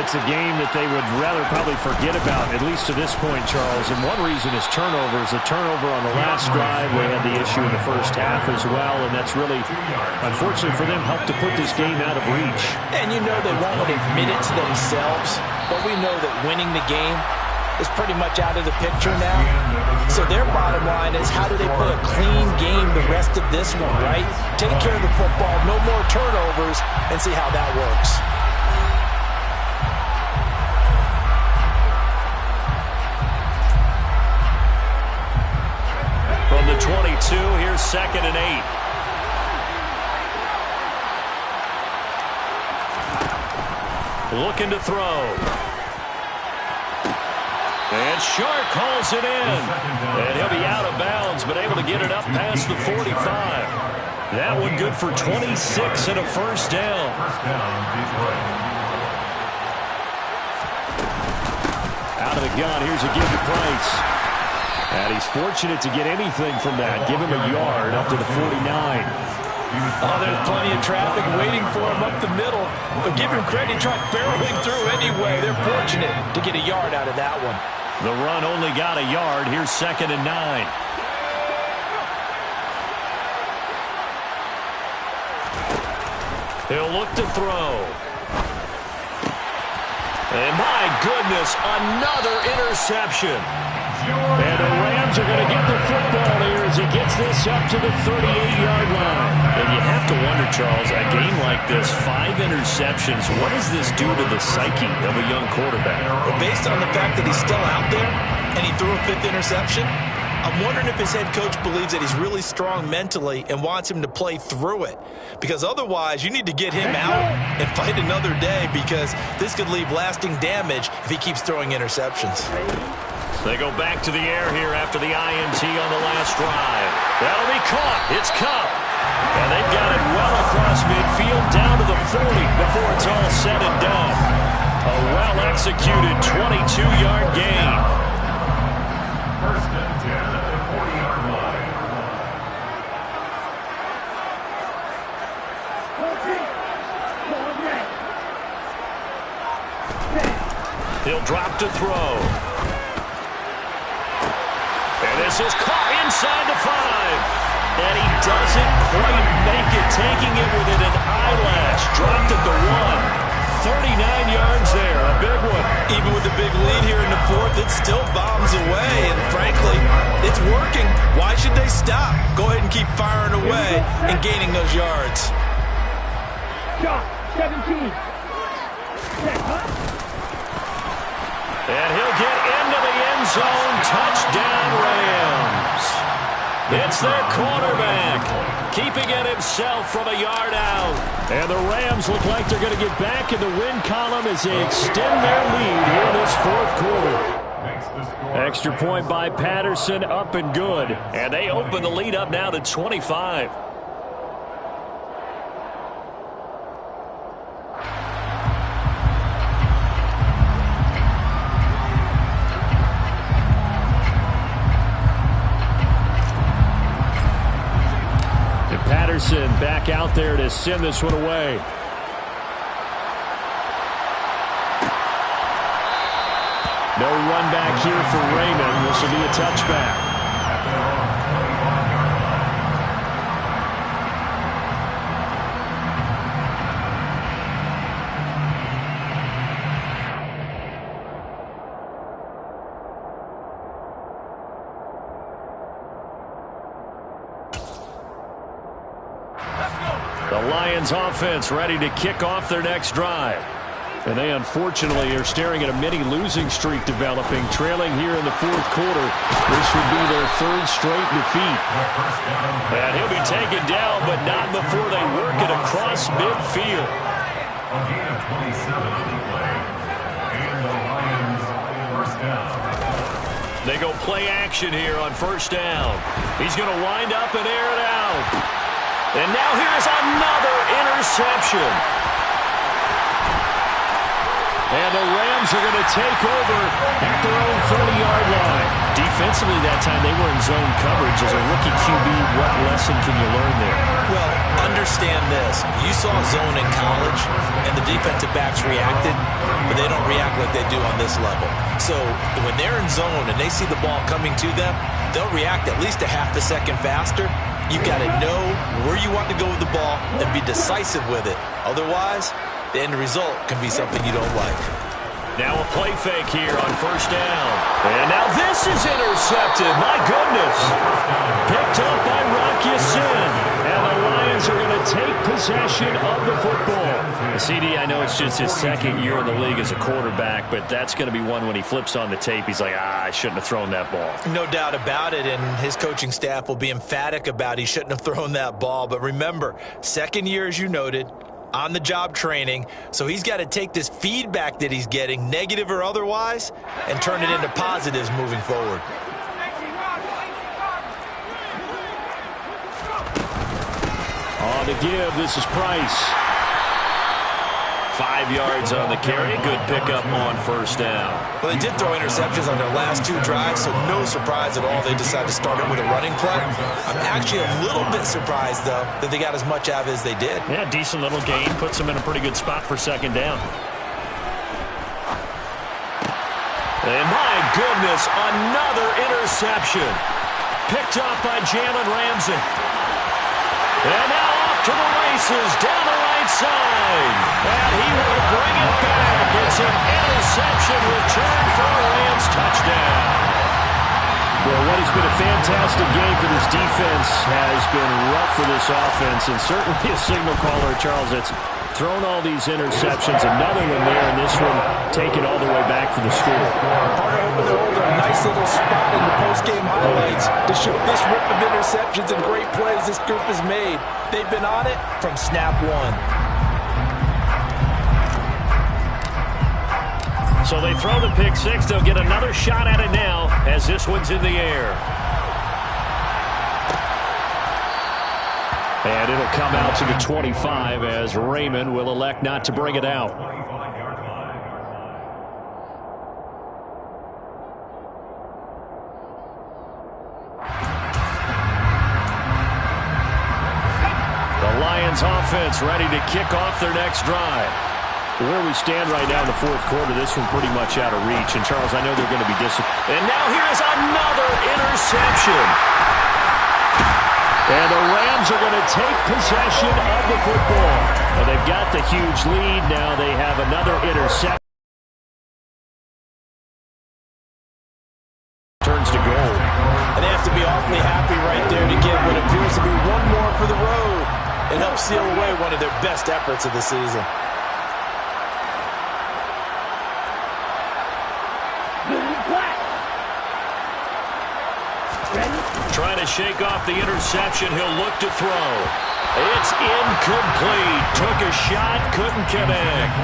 It's a game that they would rather probably forget about, at least to this point, Charles. And one reason is turnovers. A turnover on the last drive. They had the issue in the first half as well, and that's really, unfortunately for them, helped to put this game out of reach. And you know they won't admit it to themselves, but we know that winning the game is pretty much out of the picture now. So their bottom line is, how do they play a clean game the rest of this one, right? Take care of the football, no more turnovers, and see how that works. From the 22, here's 2nd and 8. Looking to throw. And Shark hauls it in. And he'll be out of bounds, but able to get it up past the 45. That one good for 26 and a first down. Out of the gun, here's a give to Price. And he's fortunate to get anything from that. Give him a yard up to the 49. Oh, there's plenty of traffic waiting for him up the middle. But give him credit, he tried barreling through anyway. They're fortunate to get a yard out of that one. The run only got a yard. Here's 2nd and 9. He'll look to throw. And my goodness, another interception. And the Rams are going to get the football here as he gets this up to the 38-yard line. And you have to wonder, Charles, a game like this, 5 interceptions, what does this do to the psyche of a young quarterback? Well, based on the fact that he's still out there and he threw a 5th interception, I'm wondering if his head coach believes that he's really strong mentally and wants him to play through it. Because otherwise, you need to get him out and fight another day, because this could leave lasting damage if he keeps throwing interceptions. They go back to the air here after the INT on the last drive. That'll be caught. It's Kupp. And they've got it well across midfield down to the 40 before it's all said and done. A well-executed 22-yard gain. First and 10 at the 40-yard line. He'll drop to throw. And this is caught inside the 5. And he doesn't quite make it, taking it within an eyelash. Dropped at the 1. 39 yards there, a big one. Even with the big lead here in the fourth, it still bombs away. And frankly, it's working. Why should they stop? Go ahead and keep firing away and gaining those yards. Shot 17. And he'll get into the end zone. Touchdown, Rams. It's their quarterback, keeping it himself from a yard out. And the Rams look like they're going to get back in the win column as they extend their lead here in this fourth quarter. Extra point by Patterson, up and good. And they open the lead up now to 25. Patterson back out there to send this one away. No run back here for Raymond. This will be a touchback. The Lions offense ready to kick off their next drive. And they unfortunately are staring at a mini losing streak developing, trailing here in the fourth quarter. This would be their third straight defeat. And he'll be taken down, but not before they work it across midfield. A gain of 27 on the play. And the Lions first down. They go play action here on first down. He's going to wind up and air it out. And now here's another interception. And the Rams are going to take over at their own 30-yard line. Defensively that time, they were in zone coverage. As a rookie QB, what lesson can you learn there? Well, understand this. You saw zone in college, and the defensive backs reacted, but they don't react like they do on this level. So when they're in zone and they see the ball coming to them, they'll react at least a half a second faster. You've got to know where you want to go with the ball and be decisive with it. Otherwise, the end result can be something you don't like. Now a play fake here on first down. And now this is intercepted. My goodness. Picked up by Rock Ya-Sin. And the Lions are going to take possession of the football. CD, I know it's just his second year in the league as a quarterback, but that's going to be one when he flips on the tape. He's like, I shouldn't have thrown that ball. No doubt about it, and his coaching staff will be emphatic about he shouldn't have thrown that ball. But remember, second year, as you noted, on-the-job training, so he's got to take this feedback that he's getting, negative or otherwise, and turn it into positives moving forward. On the give, this is Price. 5 yards on the carry. Good pickup on first down. Well, they did throw interceptions on their last two drives, so no surprise at all they decided to start it with a running play. I'm actually a little bit surprised, though, that they got as much out of it as they did. Yeah, decent little gain. Puts them in a pretty good spot for second down. And my goodness, another interception. Picked up by Jalen Ramsey. And now off to the races, down the right side. And he will bring it back. It's an interception return for a Rams touchdown. Well, what has been a fantastic game for this defense has been rough for this offense, and certainly a signal caller, Charles, that's thrown all these interceptions. Another one there, and this one taken all the way back for the score. Carter hoping to hold a nice little spot in the post-game highlights to show this rip of interceptions and great plays this group has made. They've been on it from snap one. So they throw the pick six. They'll get another shot at it now as this one's in the air. And it'll come out to the 25 as Raymond will elect not to bring it out. The Lions offense ready to kick off their next drive. Where we stand right now in the fourth quarter, this one pretty much out of reach. And, Charles, I know they're going to be disappointed. And now here's another interception. And the Rams are going to take possession of the football. Well, they've got the huge lead. Now they have another interception. Turns to goal. And they have to be awfully happy right there to get what appears to be one more for the road. It helps seal away one of their best efforts of the season. Trying to shake off the interception. He'll look to throw. It's incomplete. Took a shot, couldn't connect.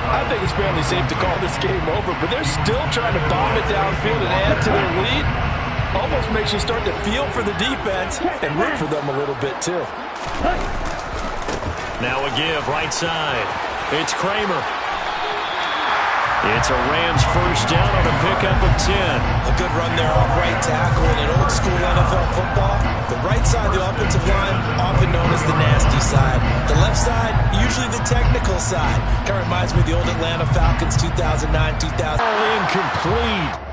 I think it's fairly safe to call this game over, but they're still trying to bomb it downfield and add to their lead. Almost makes you start to feel for the defense and root for them a little bit, too. Now a give, right side. It's Kramer. It's a Rams first down on a pickup of 10. A good run there off right tackle in an old-school NFL football. The right side of the offensive line, often known as the nasty side. The left side, usually the technical side. Kind of reminds me of the old Atlanta Falcons 2009-2000. Incomplete.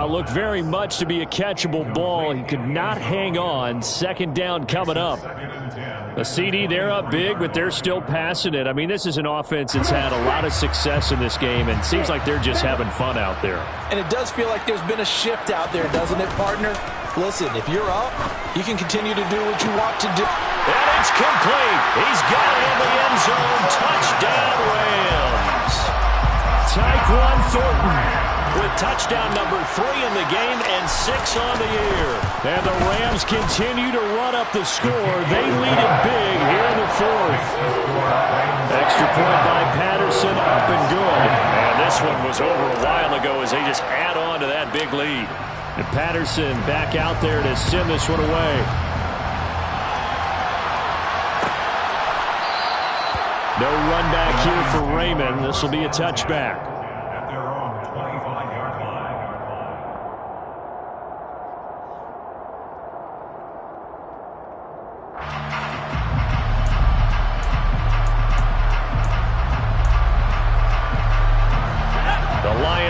Looked very much to be a catchable ball. He could not hang on. Second down coming up. The CD, they're up big, but they're still passing it. I mean, this is an offense that's had a lot of success in this game, and it seems like they're just having fun out there. And it does feel like there's been a shift out there, doesn't it, partner? Listen, if you're up, you can continue to do what you want to do. And it's complete. He's got it in the end zone. Touchdown, Rams. Tyquan Thornton with touchdown number 3 in the game and 6 on the year. And the Rams continue to run up the score. They lead it big here in the fourth. Extra point by Patterson, up and good. And this one was over a while ago as they just add on to that big lead. And Patterson back out there to send this one away. No run back here for Raymond. This will be a touchback.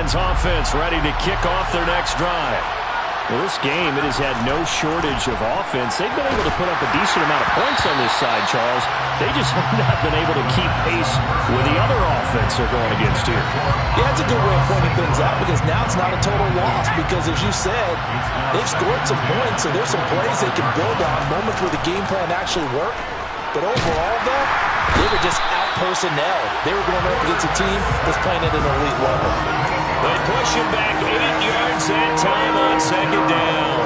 Offense ready to kick off their next drive. Well, this game, it has had no shortage of offense. They've been able to put up a decent amount of points on this side, Charles. They just have not been able to keep pace with the other offense they're going against here. Yeah, it's a good way of pointing things out because now it's not a total loss because, as you said, they've scored some points, so there's some plays they can build on, moments where the game plan actually worked. But overall, though, they were just out-personnel. They were going up against a team that's playing at an elite level. They push him back 8 yards that time on second down.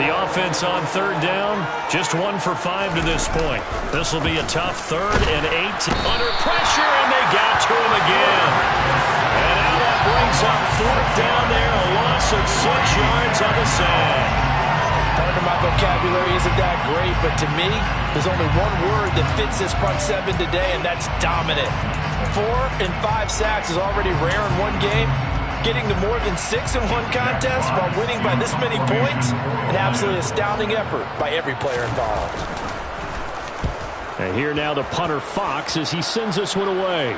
The offense on third down, just 1 for 5 to this point. This will be a tough 3rd and 8. Under pressure, and they got to him again. And now that brings up 4th down there, a loss of 6 yards on the sack. Part of my vocabulary isn't that great, but to me, there's only one word that fits this front 7 today, and that's dominant. 4 and 5 sacks is already rare in one game. Getting to more than 6 in one contest while winning by this many points, an absolutely astounding effort by every player involved. And here now the punter Fox as he sends this one away.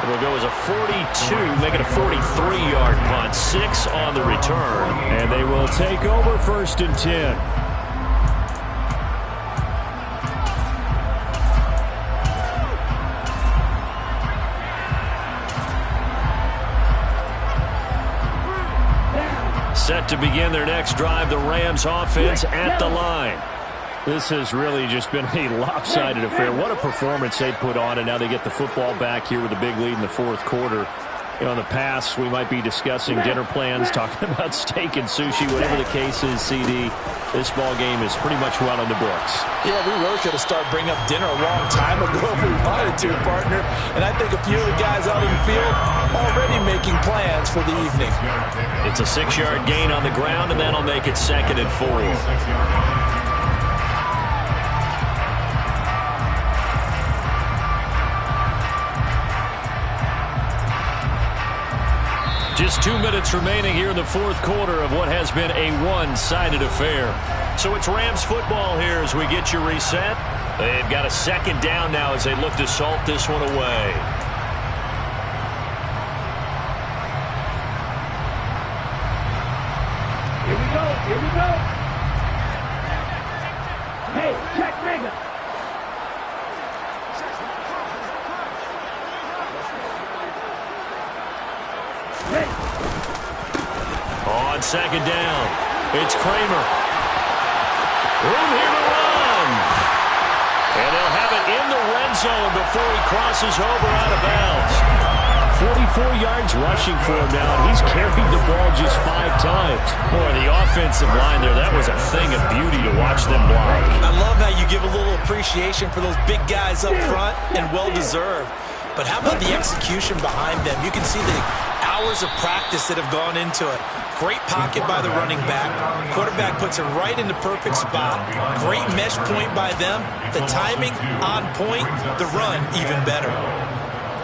It'll go as a 42, make it a 43-yard punt, 6 on the return. And they will take over 1st and 10. Set to begin their next drive, the Rams offense at the line. This has really just been a lopsided affair. What a performance they put on, and now they get the football back here with a big lead in the 4th quarter. You know, in the past, we might be discussing dinner plans, talking about steak and sushi, whatever the case is, CD. This ball game is pretty much well in the books. Yeah, we really could have started bringing up dinner a long time ago if we wanted to, partner. And I think a few of the guys out in the field already making plans for the evening. It's a 6-yard gain on the ground, and that'll make it 2nd and 4. Just 2 minutes remaining here in the 4th quarter of what has been a one-sided affair. So it's Rams football here as we get you reset. They've got a 2nd down now as they look to salt this one away. Here we go. Hey, check Mega. Hey. On second down, it's Kramer. Room here to run. And they'll have it in the red zone before he crosses over out of bounds. 44 yards rushing for him now, and he's carried the ball just 5 times. Boy, the offensive line there, that was a thing of beauty to watch them block. I love how you give a little appreciation for those big guys up front, and well-deserved. But how about the execution behind them? You can see the hours of practice that have gone into it. Great pocket by the running back. Quarterback puts it right in the perfect spot. Great mesh point by them. The timing on point. The run even better.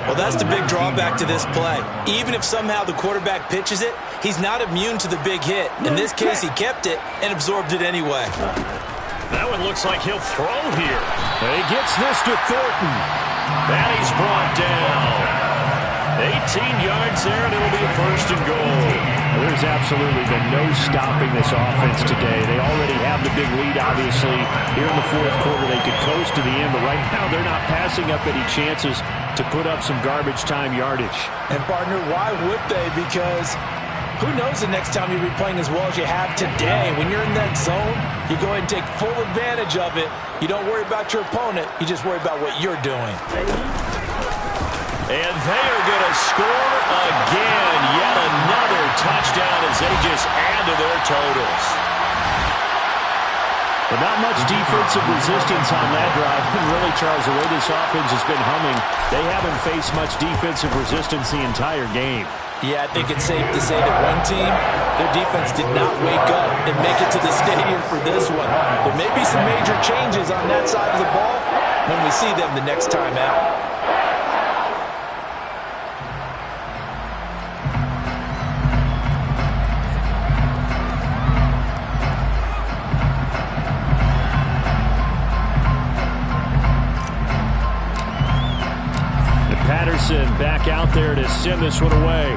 Well, that's the big drawback to this play. Even if somehow the quarterback pitches it, he's not immune to the big hit. In this case, he kept it and absorbed it anyway. That one looks like he'll throw here. He gets this to Thornton. And he's brought down. 18 yards there, and it'll be a first and goal. There's absolutely been no stopping this offense today. They already have the big lead, obviously. Here in the fourth quarter, they could coast to the end, but right now they're not passing up any chances to put up some garbage time yardage. And, partner, why would they? Because who knows the next time you'll be playing as well as you have today. When you're in that zone, you go ahead and take full advantage of it. You don't worry about your opponent. You just worry about what you're doing. And they are going to score again. Yet another touchdown as they just add to their totals. But not much defensive resistance on that drive. And really, Charles, the way this offense has been humming, they haven't faced much defensive resistance the entire game. Yeah, I think it's safe to say that one team, their defense did not wake up and make it to the stadium for this one. There may be some major changes on that side of the ball when we see them the next time out. Patterson back out there to send this one away.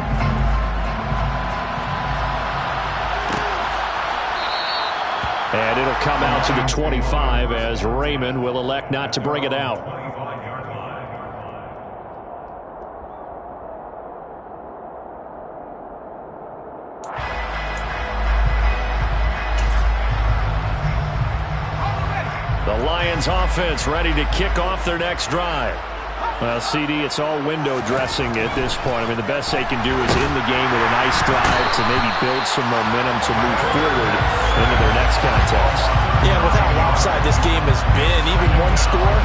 And it'll come out to the 25 as Raymond will elect not to bring it out. The Lions offense ready to kick off their next drive. Well, CD, it's all window dressing at this point. I mean, the best they can do is end the game with a nice drive to maybe build some momentum to move forward into their next contest. Yeah, with how lopsided this game has been, even one score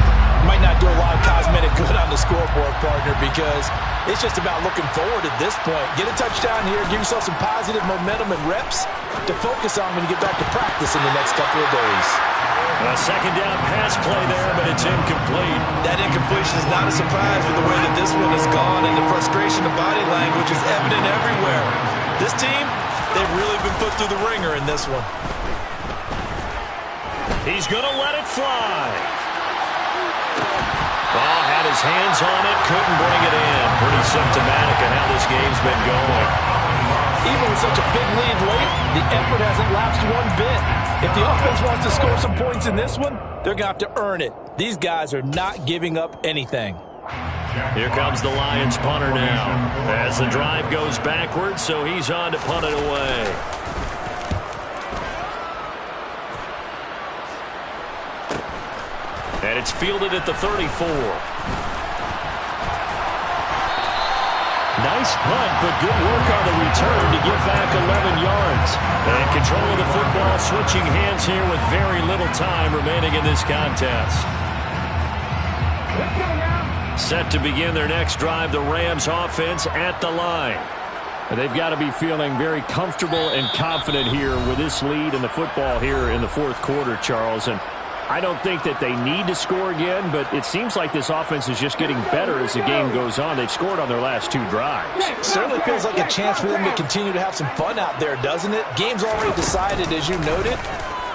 might not do a lot of cosmetic good on the scoreboard, partner, because it's just about looking forward at this point. Get a touchdown here, give yourself some positive momentum and reps to focus on when you get back to practice in the next couple of days. A second down pass play there, but it's incomplete. That incompletion is not a surprise with the way that this one has gone, and the frustration of body language is evident everywhere. This team, they've really been put through the ringer in this one. He's going to let it fly. Ball had his hands on it, couldn't bring it in. Pretty symptomatic of how this game's been going. Even with such a big lead late, the effort hasn't lapsed one bit. If the offense wants to score some points in this one, they're going to have to earn it. These guys are not giving up anything. Here comes the Lions punter now. As the drive goes backwards, so he's on to punt it away. And it's fielded at the 34. Nice punt, but good work on the return to get back 11 yards. And control of the football switching hands here with very little time remaining in this contest. Set to begin their next drive, the Rams offense at the line. And they've got to be feeling very comfortable and confident here with this lead in the football here in the fourth quarter, Charles. And I don't think that they need to score again, but it seems like this offense is just getting better as the game goes on. They've scored on their last 2 drives. Certainly feels like a chance for them to continue to have some fun out there, doesn't it? Game's already decided, as you noted,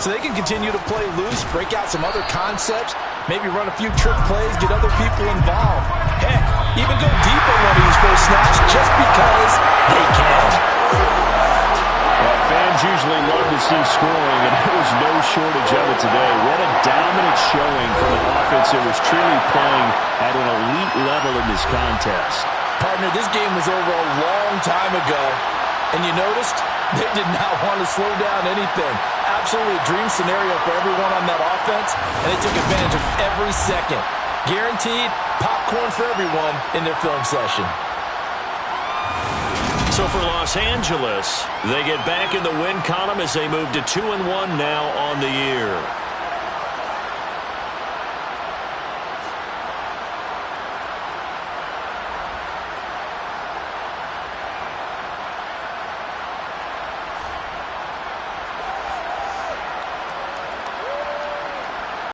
so they can continue to play loose, break out some other concepts, maybe run a few trick plays, get other people involved. Heck, even go deep on one of these first snaps just because they can. Well, Fans usually love to see scoring, and there was no shortage of it today. What a dominant showing from an offense that was truly playing at an elite level in this contest. Partner, this game was over a long time ago, and you noticed they did not want to slow down anything. Absolutely a dream scenario for everyone on that offense, and they took advantage of every second. Guaranteed popcorn for everyone in their film session. So for Los Angeles, they get back in the win column as they move to 2-1 now on the year.